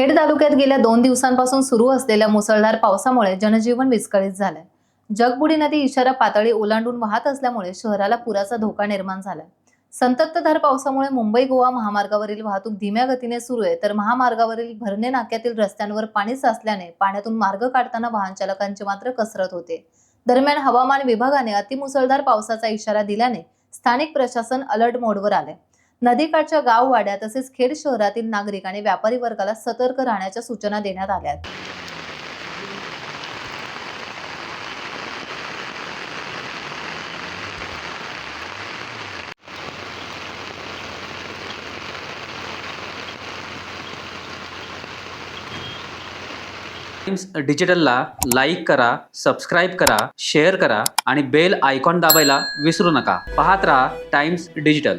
खेड तालुक्यात गेल्या 2 दिवसांपासून सुरू असलेल्या मुसळधार पावसामुळे जनजीवन विस्कळीत झालंय। जगबुडी नदी इशारा पातळी ओलांडून वाहत असल्यामुळे शहराला पुराचा धोका निर्माण झालाय। संततधार पावसामुळे मुंबई गोवा महामार्गावरील वाहतूक धीम्या गतीने सुरू आहे, तर महामार्गावरील भरणे नाक्यातील रस्त्यांवर पाणी साचल्याने पाण्यातून मार्ग काढताना वाहन चालकांची मात्र कसरत होते। दरम्यान हवामान विभागाने अतिमुसळधार पावसाचा इशारा दिल्याने स्थानिक प्रशासन अलर्ट मोडवर आले। नदीकाठच्या गाववाड्या तसेच खेड शहरातील नागरिक आणि व्यापारी वर्गाला सतर्क राहण्याच्या सूचना देण्यात आल्या आहेत। टाइम्स डिजिटलला लाईक करा, सबस्क्राईब करा, शेअर करा आणि बेल आयकॉन दाबायला विसरू नका। पाहत रहा टाइम्स डिजिटल।